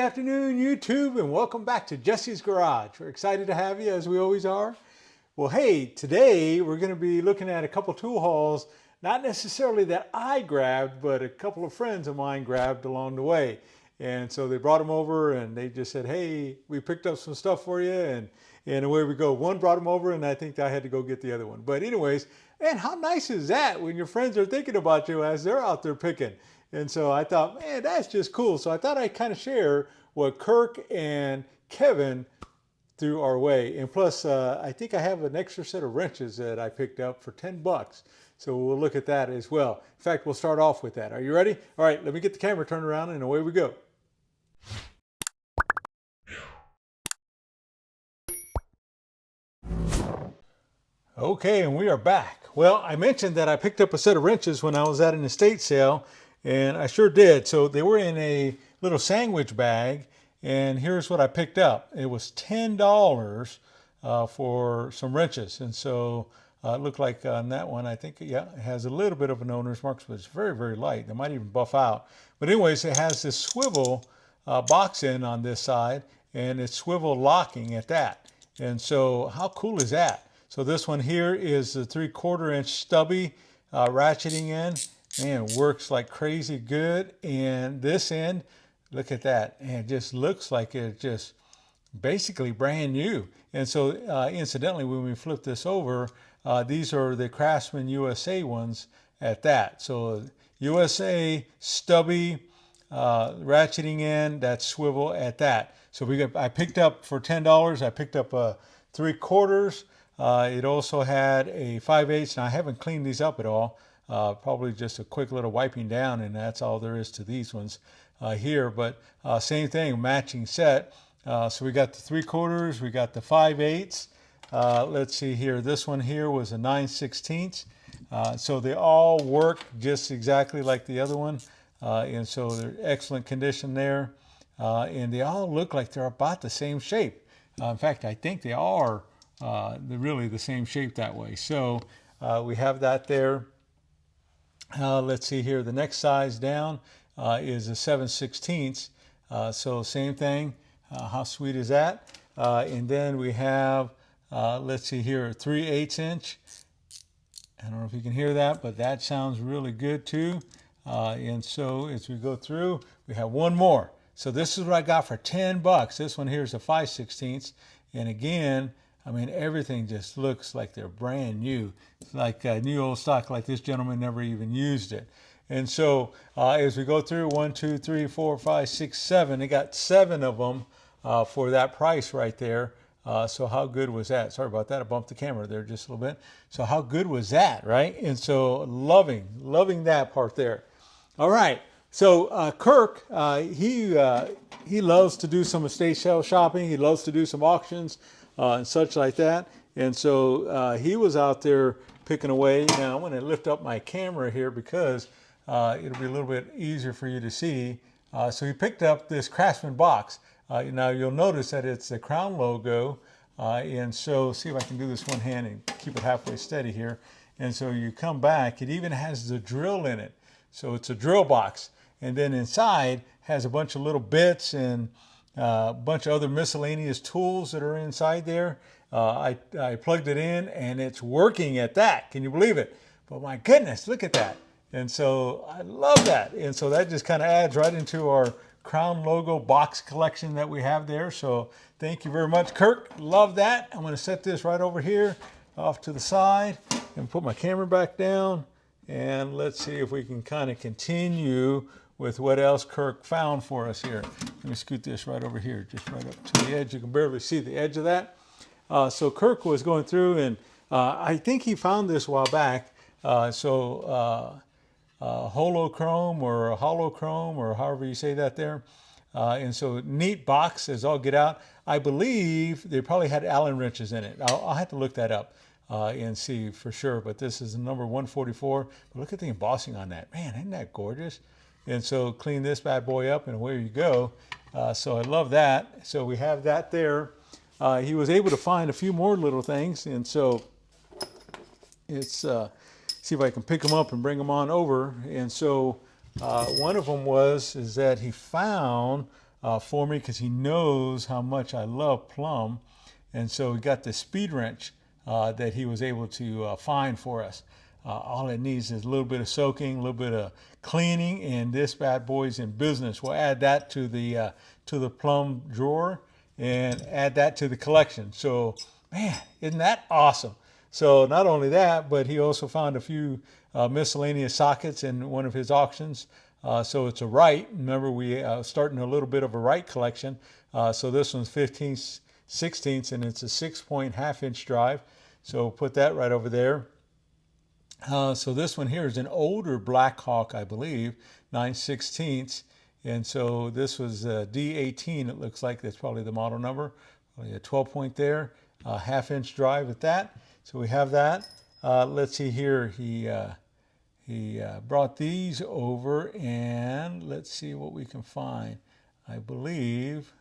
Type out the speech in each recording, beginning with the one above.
afternoon, YouTube, and welcome back to Jesse's Garage. We're excited to have you, as we always are. Well, hey, today we're going to be looking at a couple tool hauls, not necessarily that I grabbed, but a couple of friends of mine grabbed along the way. And so they brought them over and they just said, hey, we picked up some stuff for you, and away we go. One brought them over and I think I had to go get the other one. But anyways, and how nice is that when your friends are thinking about you as they're out there picking? And so I thought, man, that's just cool. So I thought I'd kind of share what Kirk and Keven threw our way. And plus, I think I have an extra set of wrenches that I picked up for 10 bucks. So we'll look at that as well. In fact, we'll start off with that. Are you ready? All right, let me get the camera turned around and away we go. Okay, and we are back. Well, I mentioned that I picked up a set of wrenches when I was at an estate sale, and I sure did. So they were in a little sandwich bag, and here's what I picked up. It was $10 for some wrenches, and so it looked like on that one, I think, yeah, it has a little bit of an owner's marks, but it's very, very light. They might even buff out. But anyways, it has this swivel box in on this side, and it's swivel locking at that. And so how cool is that? So this one here is the 3/4 inch stubby ratcheting end. Man, works like crazy good. And this end, look at that. And it just looks like it's just basically brand new. And so incidentally, when we flip this over, these are the Craftsman USA ones at that. So USA stubby ratcheting end, that swivel at that. So I picked up for $10, I picked up a 3/4. It also had a 5/8. Now I haven't cleaned these up at all. Probably just a quick little wiping down, and that's all there is to these ones here. But same thing, matching set. So we got the 3/4, we got the 5/8. Let's see here. This one here was a 9/16. So they all work just exactly like the other one, and so they're excellent condition there. And they all look like they're about the same shape. In fact, I think they are. They're really the same shape that way. So we have that there. Let's see here. The next size down is a 7/16. So same thing. How sweet is that? And then we have, let's see here, a 3/8 inch. I don't know if you can hear that, but that sounds really good too. And so as we go through, we have one more. So this is what I got for 10 bucks. This one here is a 5/16. And again, I mean, everything just looks like they're brand new. It's like new old stock, like this gentleman never even used it. And so as we go through, 1, 2, 3, 4, 5, 6, 7, they got 7 of them for that price right there. So how good was that? Sorry about that. I bumped the camera there just a little bit. So how good was that, right? And so loving that part there. All right. So Kirk, he loves to do some estate sale shopping. He loves to do some auctions and such like that. And so he was out there picking away. Now I'm going to lift up my camera here because it'll be a little bit easier for you to see. So he picked up this Craftsman box. Now you'll notice that it's the Crown logo. And so see if I can do this one hand and keep it halfway steady here. And so you come back, it even has the drill in it. So it's a drill box. And then inside has a bunch of little bits and a bunch of other miscellaneous tools that are inside there. I plugged it in and it's working at that. Can you believe it? But my goodness, look at that. And so I love that. And so that just kind of adds right into our Crown logo box collection that we have there. So thank you very much, Kirk. Love that. I'm going to set this right over here off to the side and put my camera back down. And let's see if we can kind of continue with what else Kirk found for us here. Let me scoot this right over here, just right up to the edge. You can barely see the edge of that. So Kirk was going through, and I think he found this a while back. Holochrome or holochrome, or however you say that there. And so neat box as all get out. I believe they probably had Allen wrenches in it. I'll have to look that up and see for sure. But this is the number 144. But look at the embossing on that. Man, isn't that gorgeous? And so clean this bad boy up and away you go. So I love that. So we have that there. He was able to find a few more little things. And so it's, see if I can pick them up and bring them on over. And so one of them is that he found for me because he knows how much I love Plum. And so we got the speed wrench that he was able to find for us. All it needs is a little bit of soaking, a little bit of cleaning, and this bad boy's in business. We'll add that to the Plum drawer and add that to the collection. So, man, isn't that awesome? So not only that, but he also found a few miscellaneous sockets in one of his auctions. So it's a Wright. Remember, we starting a little bit of a Wright collection. So this one's 15/16, and it's a 6-point half-inch drive. So put that right over there. So this one here is an older Blackhawk, I believe, 9/16. And so this was D18, it looks like. That's probably the model number. Probably a 12-point there, half-inch drive at that. So we have that. Let's see here. He brought these over, and let's see what we can find. I believe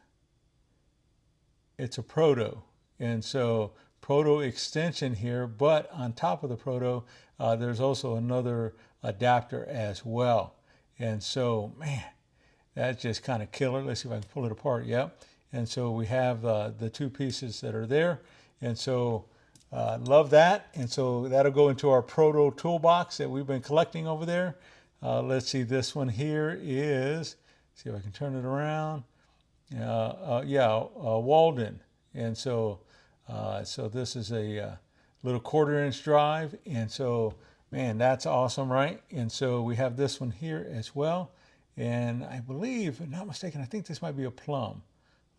it's a Proto. And so Proto extension here, but on top of the Proto, there's also another adapter as well. And so, man, that's just kind of killer. Let's see if I can pull it apart. Yep. And so we have the two pieces that are there. And so love that. And so that'll go into our Proto toolbox that we've been collecting over there. Let's see, this one here is, see if I can turn it around. Walden. And so this is a little 1/4-inch drive. And so, man, that's awesome, right? And so we have this one here as well. And I believe, if I'm not mistaken, I think this might be a Plum.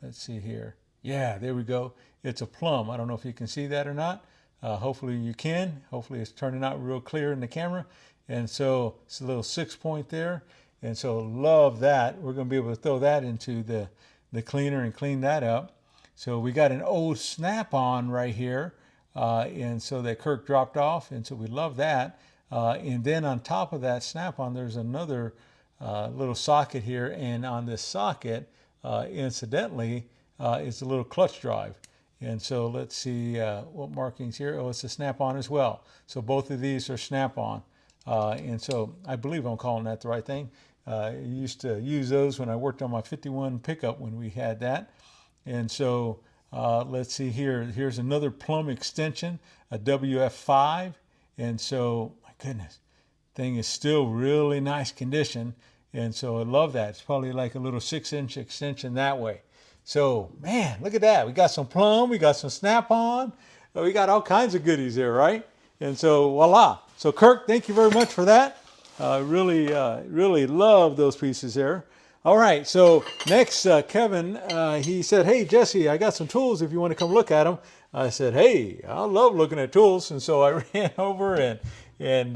Let's see here. Yeah, there we go. It's a Plum. I don't know if you can see that or not. Hopefully you can. Hopefully it's turning out real clear in the camera. And so it's a little 6-point there. And so love that. We're going to be able to throw that into the cleaner and clean that up. So we got an old Snap-on right here. And so that Kirk dropped off. And so we love that. And then on top of that Snap-on, there's another little socket here. And on this socket, incidentally, is a little clutch drive. And so let's see what markings here. Oh, it's a Snap-on as well. So both of these are Snap-on. And so I believe I'm calling that the right thing. I used to use those when I worked on my 51 pickup when we had that. And so let's see here. Here's another Plum extension, a WF5. And so, my goodness, thing is still really nice condition. And so I love that. It's probably like a little 6-inch extension that way. So, man, look at that. We got some Plum, we got some Snap-on, we got all kinds of goodies there, right? And so, voila. So, Kirk, thank you very much for that. Really love those pieces there. All right, so next, Kevin, he said, hey, Jesse, I got some tools if you want to come look at them. I said, hey, I love looking at tools. And so I ran over and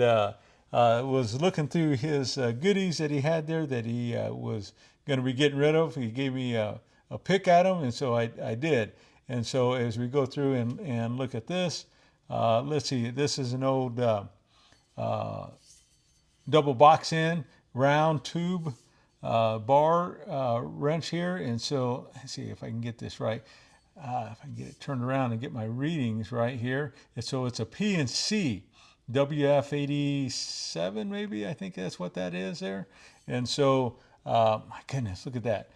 was looking through his goodies that he had there that he was going to be getting rid of. He gave me a pick at them, and so I did. And so as we go through and look at this, let's see, this is an old double box in, round tube bar wrench here. And so let's see if I can get this right. If I can get it turned around and get my readings right here. And so it's a P&C WF87 maybe, I think that's what that is there. And so, my goodness, look at that.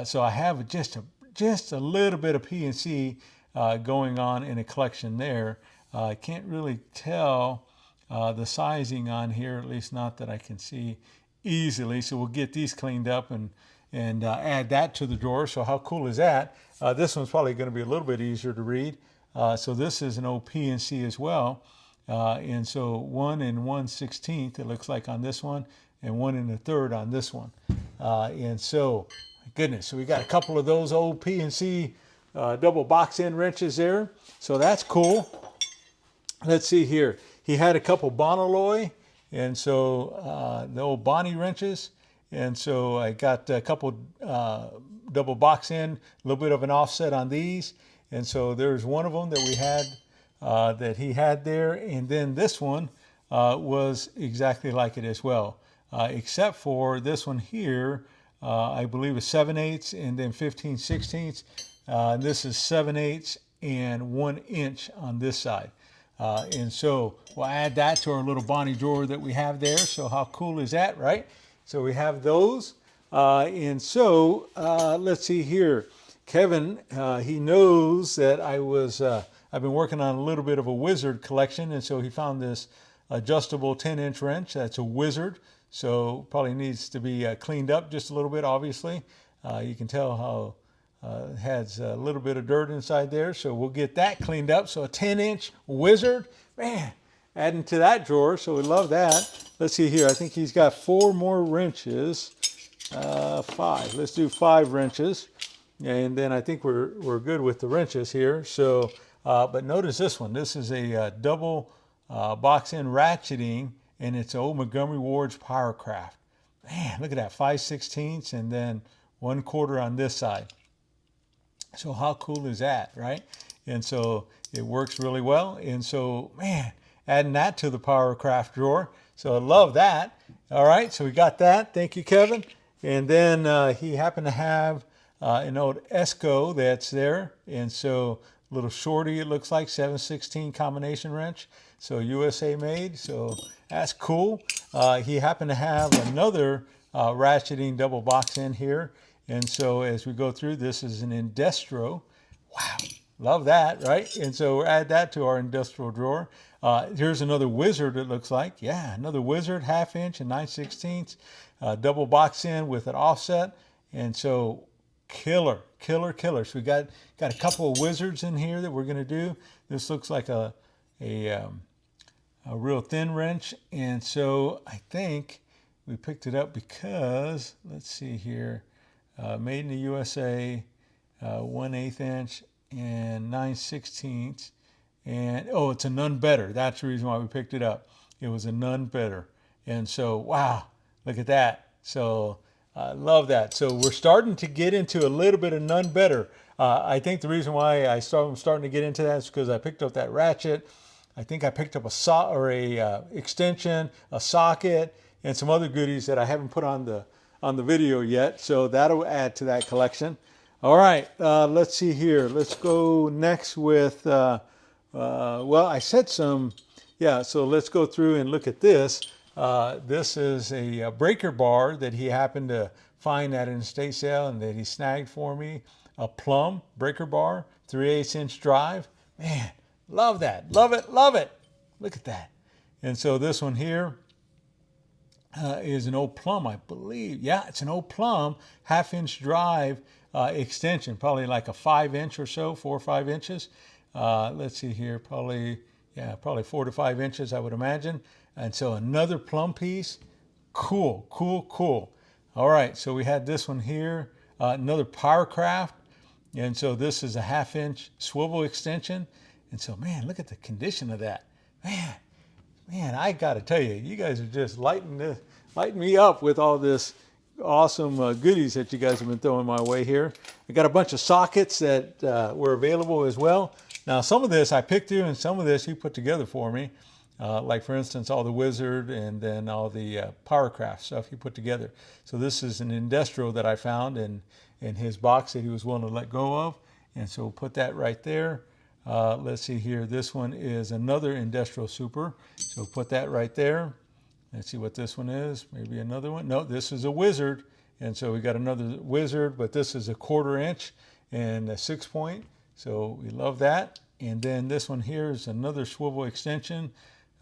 So I have just a little bit of P&C going on in a collection there. I can't really tell the sizing on here, at least not that I can see easily. So we'll get these cleaned up and add that to the drawer. So how cool is that? This one's probably going to be a little bit easier to read. So this is an old P&C as well. And so 1 1/16 it looks like on this one, and 1 1/3 on this one. And so, my goodness, so we got a couple of those old P&C double box end wrenches there. So that's cool. Let's see here. He had a couple Bonaloy, and so the old Bonnie wrenches. And so I got a couple double box end, a little bit of an offset on these. And so there's one of them that we had that he had there. And then this one was exactly like it as well, except for this one here, I believe is 7/8 and then 15/16. This is 7/8 and 1 inch on this side. And so we'll add that to our little Bonnie drawer that we have there. So how cool is that, right? So we have those. And so let's see here. Kevin, he knows that I've been working on a little bit of a Wizard collection, and so he found this adjustable 10-inch wrench. That's a Wizard, so probably needs to be cleaned up just a little bit, obviously. You can tell how it has a little bit of dirt inside there, so we'll get that cleaned up. So a 10-inch Wizard, man, adding to that drawer, so we love that. Let's see here. I think he's got 4 more wrenches. 5. Let's do 5 wrenches, and then I think we're good with the wrenches here. So, but notice this one. This is a double box-end ratcheting, and it's old Montgomery Ward's Powercraft. Man, look at that, 5/16 and then 1/4 on this side. So how cool is that, right? And so it works really well. And so, man, adding that to the Powercraft drawer. So I love that. All right, so we got that. Thank you, Kevin. And then he happened to have an old Esco that's there. And so a little shorty, it looks like, 7/16 combination wrench. So USA made, so that's cool. He happened to have another ratcheting double box in here. And so as we go through, this is an Indestro. Wow, love that, right? And so we'll add that to our industrial drawer. Here's another Wizard, it looks like. Yeah, another Wizard, 1/2 inch and 9/16, double box in with an offset. And so killer. So we got a couple of Wizards in here that we're gonna do. This looks like a real thin wrench. And so I think we picked it up because, let's see here, made in the USA, 1/8 inch and 9/16. And oh, it's a none better. That's the reason why we picked it up. It was a none better. And so, wow, look at that. So I love that. So we're starting to get into a little bit of none better. I think the reason why I'm starting to get into that is because I picked up that ratchet. I think I picked up a extension, a socket, and some other goodies that I haven't put on the video yet. So that'll add to that collection. All right, let's see here. Let's go next with, well, I said some, yeah, so let's go through and look at this. This is a breaker bar that he happened to find at an estate sale and that he snagged for me. A Plum breaker bar, 3/8 inch drive. Man, love that, love it. Look at that. And so this one here is an old Plum, I believe. Yeah, it's an old Plum 1/2 inch drive extension, probably like a 5 inch or so, 4 or 5 inches. Let's see here, probably 4 to 5 inches, I would imagine. And so another Plum piece. Cool. All right, so we had this one here, another Powercraft. And so this is a 1/2 inch swivel extension. And so, man, look at the condition of that. Man, I got to tell you, you guys are just lighting me up with all this awesome goodies that you guys have been throwing my way here. I got a bunch of sockets that were available as well. Now, some of this I picked through, and some of this he put together for me. Like, for instance, all the Wizard and then all the Powercraft stuff he put together. So this is an Indestro that I found in his box that he was willing to let go of. And so we'll put that right there. Let's see here. This one is another Industrial Super. So put that right there. Let's see what this one is. Maybe another one. No, this is a Wizard. And so we got another Wizard, but this is a 1/4 inch and a 6-point. So we love that. And then this one here is another swivel extension.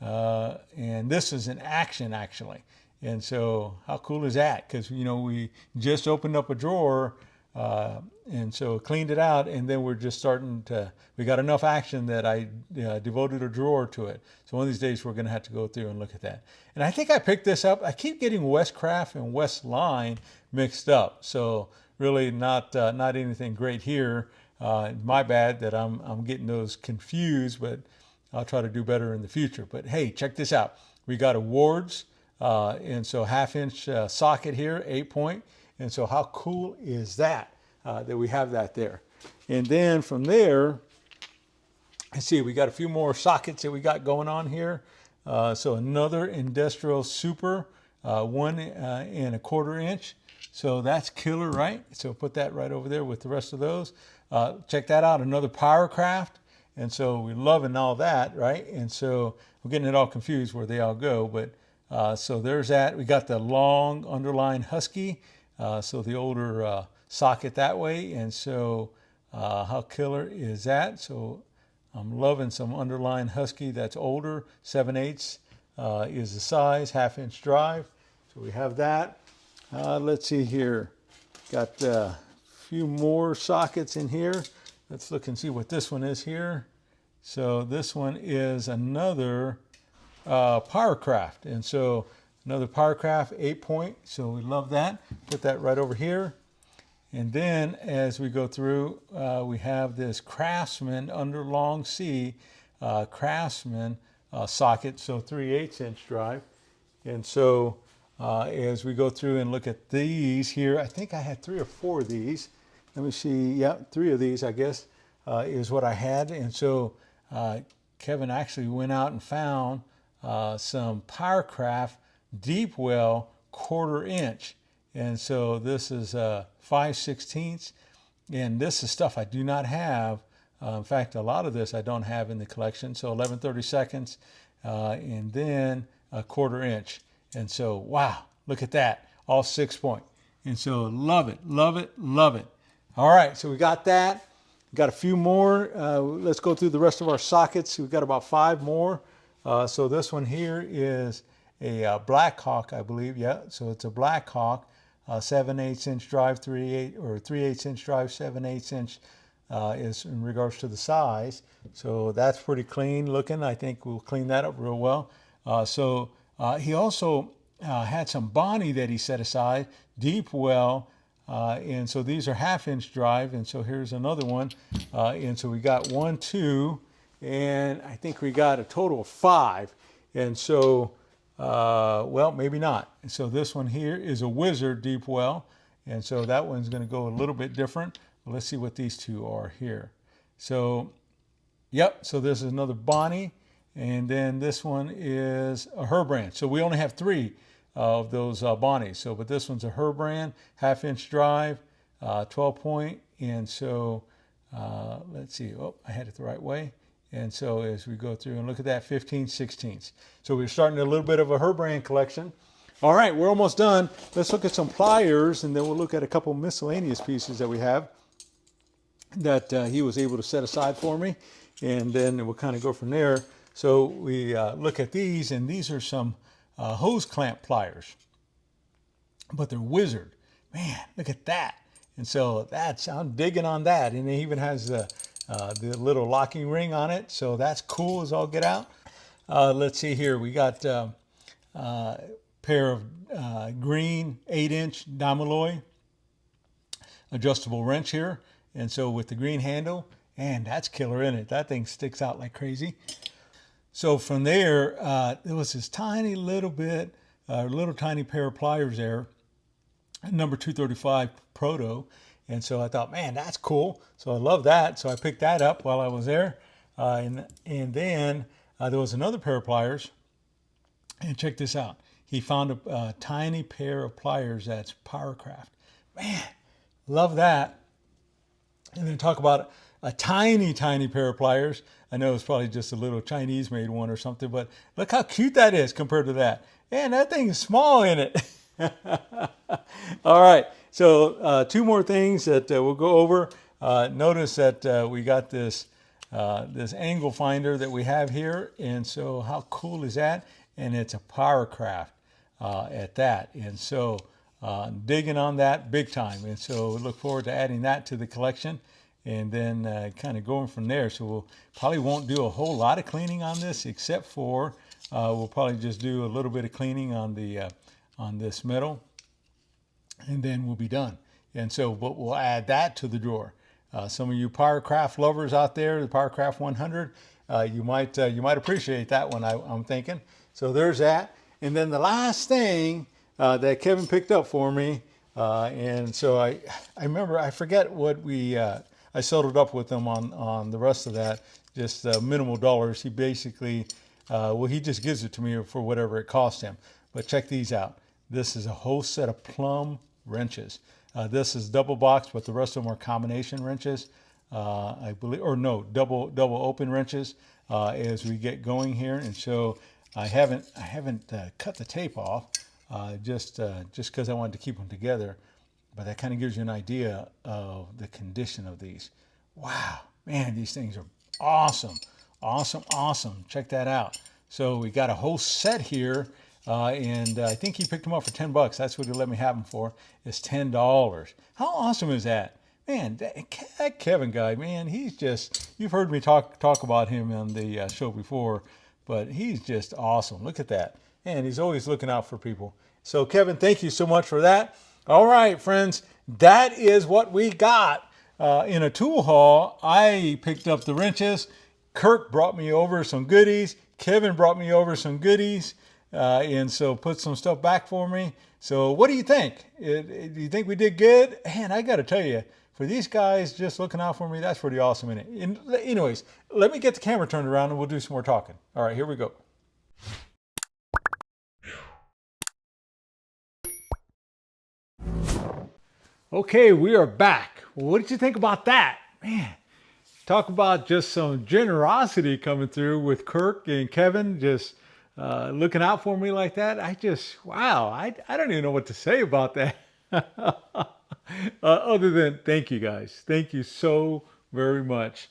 And this is an Action, actually. And so how cool is that? Because, you know, we just opened up a drawer and so cleaned it out, and then we're just starting to, we got enough action that I devoted a drawer to it. So one of these days we're going to have to go through and look at that. And I think I picked this up. I keep getting Westcraft and Westline mixed up. So really not anything great here. My bad that I'm getting those confused, but I'll try to do better in the future. But hey, check this out. We got awards, and so 1/2 inch socket here, 8-point. And so how cool is that, that we have that there? And then from there, let's see, we got a few more sockets that we got going on here. So another Industrial Super, 1 1/4 inch. So that's killer, right? So put that right over there with the rest of those. Check that out, another Powercraft. And so we're loving all that, right? And so we're getting it all confused where they all go. But so there's that. We got the long underline Husky. So the older socket that way. And so how killer is that? So I'm loving some underline Husky that's older. 7/8 is the size, 1/2 inch drive. So we have that. Let's see here. Got a few more sockets in here. Let's look and see what this one is here. So this one is another Powercraft. And so another Powercraft 8-point. So we love that. Put that right over here. And then as we go through, we have this Craftsman under long C Craftsman socket. So 3/8 inch drive. And so as we go through and look at these here, I think I had 3 or 4 of these. Let me see. Yeah, 3 of these, I guess, is what I had. And so Kevin actually went out and found some Powercraft deep well 1/4 inch. And so this is 5/16. And this is stuff I do not have. In fact, a lot of this I don't have in the collection. So 11/32, and then 1/4 inch. And so, wow, look at that, all 6-point. And so love it, love it, love it. All right, so we got that. Got a few more. Let's go through the rest of our sockets. We've got about 5 more. So this one here is a Black Hawk, I believe. Yeah, so it's a Black Hawk, 7/8 inch drive, 3/8 inch drive, 7/8 inch is in regards to the size. So that's pretty clean looking. I think we'll clean that up real well. He also had some Bonnie that he set aside, deep well, and so these are 1/2 inch drive, and so here's another one, and so we got 1, 2, and I think we got a total of 5, and so, well, maybe not. And so this one here is a Wizard deep well, and so that one's going to go a little bit different. Let's see what these two are here. So, yep, so this is another Bonnie. And then this one is a Herbrand. So we only have 3 of those Bonnies. So, but this one's a Herbrand, 1/2 inch drive, 12-point. And so, let's see. Oh, I had it the right way. And so as we go through and look at that, 15/16. So we're starting a little bit of a Herbrand collection. All right, we're almost done. Let's look at some pliers, and then we'll look at a couple miscellaneous pieces that we have that he was able to set aside for me. And then we'll kind of go from there. So we look at these, and these are some hose clamp pliers, but they're Wizard. Man, look at that. And so I'm digging on that. And it even has the little locking ring on it. So that's cool as all get out. Let's see here. We got a pair of green 8-inch Damaloy adjustable wrench here. And so with the green handle, and that's killer in it. That thing sticks out like crazy. So from there, there was this tiny little tiny pair of pliers there, number 235 Proto. And so I thought, man, that's cool. So I love that. So I picked that up while I was there. And then there was another pair of pliers. And check this out. He found a tiny pair of pliers that's Powercraft. Man, love that. And then talk about a tiny, tiny pair of pliers. I know it's probably just a little Chinese made one or something, but look how cute that is compared to that. Man, that thing is small in it. All right, so 2 more things that we'll go over. Notice that we got this angle finder that we have here, and so how cool is that? And it's a Powercraft at that, and so digging on that big time, and so we look forward to adding that to the collection. And then kind of going from there. So we'll probably won't do a whole lot of cleaning on this, except for we'll probably just do a little bit of cleaning on the on this metal, and then we'll be done. And so, but we'll add that to the drawer. Some of you Powercraft lovers out there, the Powercraft 100, you might appreciate that one. I'm thinking. So there's that. And then the last thing that Kevin picked up for me, and so I remember, I forget what we. I settled up with him on the rest of that, just minimal dollars. He basically, well, he just gives it to me for whatever it cost him. But check these out. This is a whole set of Plum wrenches. This is double box, but the rest of them are combination wrenches, I believe, or no, double open wrenches as we get going here. And so I haven't cut the tape off just because I wanted to keep them together. but that kind of gives you an idea of the condition of these. Wow, man, these things are awesome. Awesome, awesome. Check that out. So we got a whole set here, and I think he picked them up for 10 bucks. That's what he let me have them for. It's $10. How awesome is that? Man, that Kevin guy, man, he's just, you've heard me talk about him on the show before, but he's just awesome. Look at that. And he's always looking out for people. So Kevin, thank you so much for that. All right, friends, that is what we got. In a tool haul, I picked up the wrenches. Kirk brought me over some goodies. Kevin brought me over some goodies. And so put some stuff back for me. So what do you think? Do you think we did good? Man, I got to tell you, for these guys just looking out for me, that's pretty awesome, isn't it? Anyways, let me get the camera turned around and we'll do some more talking. All right, here we go. Okay, we are back. Well, what did you think about that? Man, talk about just some generosity coming through with Kirk and Kevin just looking out for me like that. Wow, I don't even know what to say about that. Other than thank you guys. Thank you so very much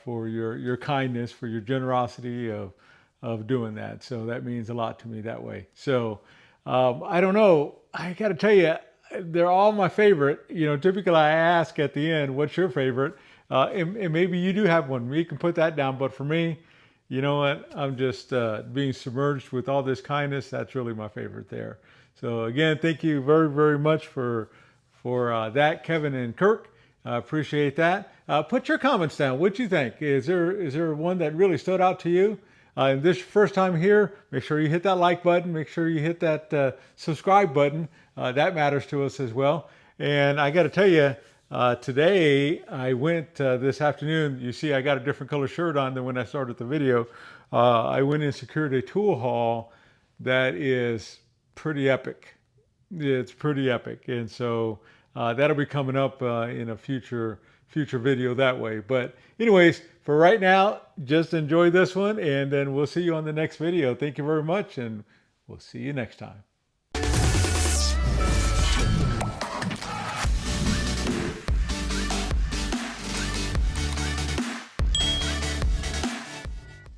for your kindness, for your generosity of doing that. So that means a lot to me that way. So I don't know. I got to tell you, they're all my favorite. You know, typically I ask at the end, what's your favorite? And maybe you do have one. You can put that down. But for me, you know what? I'm just being submerged with all this kindness. That's really my favorite there. So again, thank you very, very much for that, Kevin and Kirk. I appreciate that. Put your comments down. What you think? Is there one that really stood out to you? And this first time here, make sure you hit that like button. Make sure you hit that subscribe button. That matters to us as well. And I got to tell you, today I went this afternoon. You see, I got a different color shirt on than when I started the video. I went and secured a tool haul that is pretty epic. It's pretty epic, and so that'll be coming up in a future video that way. But anyways, for right now, just enjoy this one, and then we'll see you on the next video. Thank you very much, and we'll see you next time.